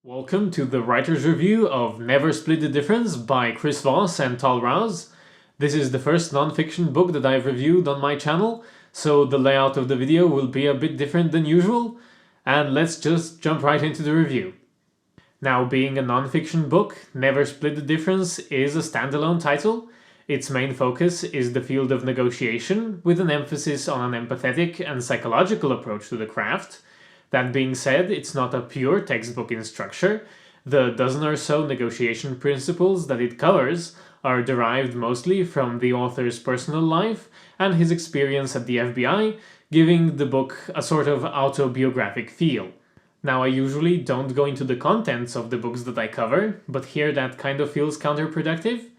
Welcome to the writer's review of Never Split the Difference by Voss and Tahl. This is the first non-fiction book that I've reviewed on my channel, so the layout of the video will be a bit different than usual, and let's just jump right into the review. Now, being a non-fiction book, Never Split the Difference is a standalone title. Its main focus is the field of negotiation, with an emphasis on an empathetic and psychological approach to the craft. That being said, it's not a pure textbook in structure. The dozen or so negotiation principles that it covers are derived mostly from the author's personal life and his experience at the FBI, giving the book a sort of autobiographic feel. Now, I usually don't go into the contents of the books that I cover, but here that kind of feels counterproductive.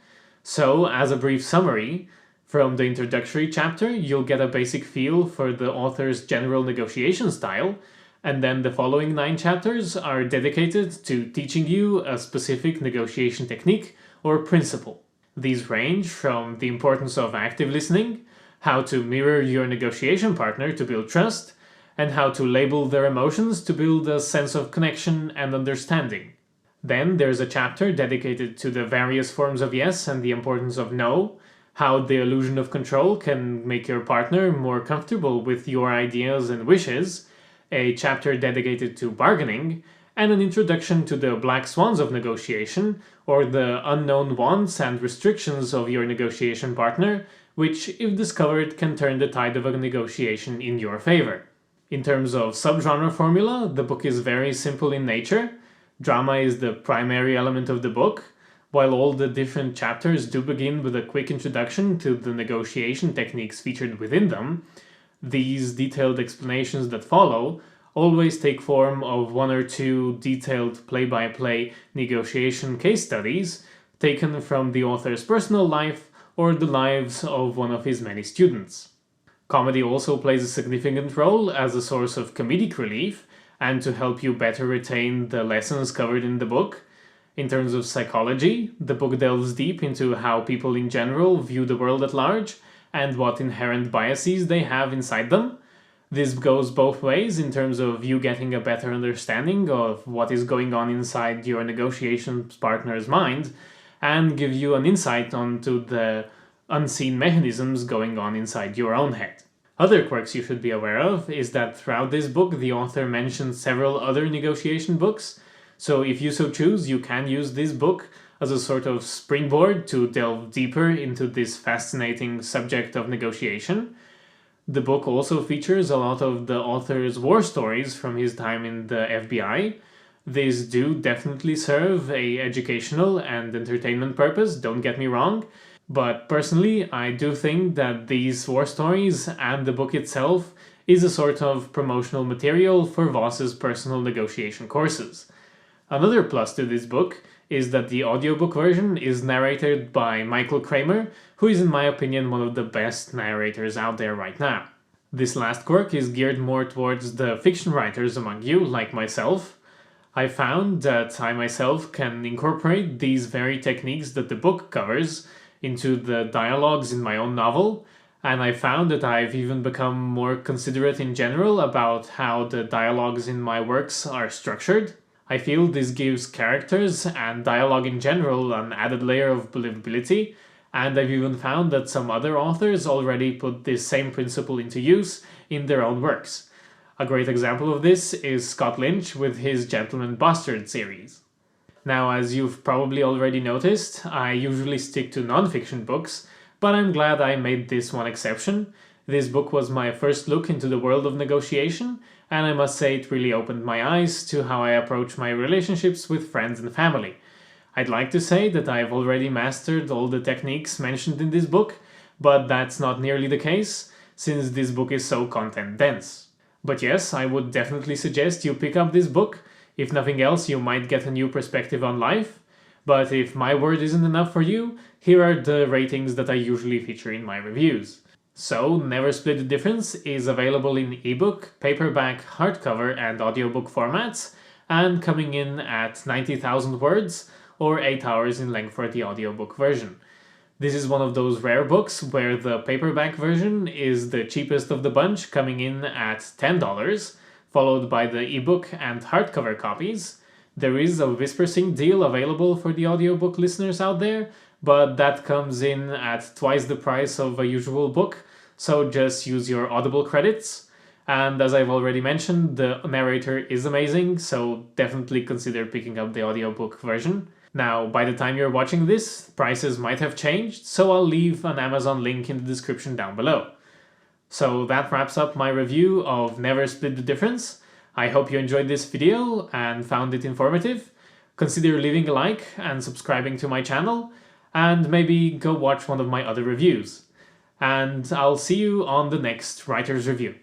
So, as a brief summary, from the introductory chapter, you'll get a basic feel for the author's general negotiation style, and then the following 9 chapters are dedicated to teaching you a specific negotiation technique or principle. These range from the importance of active listening, how to mirror your negotiation partner to build trust, and how to label their emotions to build a sense of connection and understanding. Then there's a chapter dedicated to the various forms of yes and the importance of no, how the illusion of control can make your partner more comfortable with your ideas and wishes, a chapter dedicated to bargaining, and an introduction to the black swans of negotiation, or the unknown wants and restrictions of your negotiation partner, which, if discovered, can turn the tide of a negotiation in your favor. In terms of subgenre formula, the book is very simple in nature. Drama is the primary element of the book, while all the different chapters do begin with a quick introduction to the negotiation techniques featured within them. These detailed explanations that follow always take form of 1 or 2 detailed play-by-play negotiation case studies taken from the author's personal life or the lives of one of his many students. Comedy also plays a significant role as a source of comedic relief and to help you better retain the lessons covered in the book. In terms of psychology, the book delves deep into how people in general view the world at large and what inherent biases they have inside them. This goes both ways in terms of you getting a better understanding of what is going on inside your negotiation partner's mind and give you an insight onto the unseen mechanisms going on inside your own head. Other quirks you should be aware of is that throughout this book the author mentions several other negotiation books, so if you so choose you can use this book as a sort of springboard to delve deeper into this fascinating subject of negotiation. The book also features a lot of the author's war stories from his time in the FBI. These do definitely serve a educational and entertainment purpose, don't get me wrong, but personally I do think that these war stories and the book itself is a sort of promotional material for Voss's personal negotiation courses. Another plus to this book is that the audiobook version is narrated by Michael Kramer, who is in my opinion one of the best narrators out there right now. This last quirk is geared more towards the fiction writers among you, like myself. I found that I myself can incorporate these very techniques that the book covers into the dialogues in my own novel, and I found that I've even become more considerate in general about how the dialogues in my works are structured. I feel this gives characters and dialogue in general an added layer of believability, and I've even found that some other authors already put this same principle into use in their own works. A great example of this is Scott Lynch with his Gentleman Bastard series. Now, as you've probably already noticed, I usually stick to non-fiction books, but I'm glad I made this one exception. This book was my first look into the world of negotiation, and I must say it really opened my eyes to how I approach my relationships with friends and family. I'd like to say that I've already mastered all the techniques mentioned in this book, but that's not nearly the case, since this book is so content dense. But yes, I would definitely suggest you pick up this book. If nothing else, you might get a new perspective on life. But if my word isn't enough for you, here are the ratings that I usually feature in my reviews. So, Never Split the Difference is available in ebook, paperback, hardcover and audiobook formats, and coming in at 90,000 words, or 8 hours in length for the audiobook version. This is one of those rare books where the paperback version is the cheapest of the bunch, coming in at $10, followed by the ebook and hardcover copies. There is a WhisperSync deal available for the audiobook listeners out there, but that comes in at twice the price of a usual book, so just use your Audible credits. And as I've already mentioned, the narrator is amazing, so definitely consider picking up the audiobook version. Now, by the time you're watching this, prices might have changed, so I'll leave an Amazon link in the description down below. So that wraps up my review of Never Split the Difference. I hope you enjoyed this video and found it informative. Consider leaving a like and subscribing to my channel, and maybe go watch one of my other reviews. And I'll see you on the next writer's review.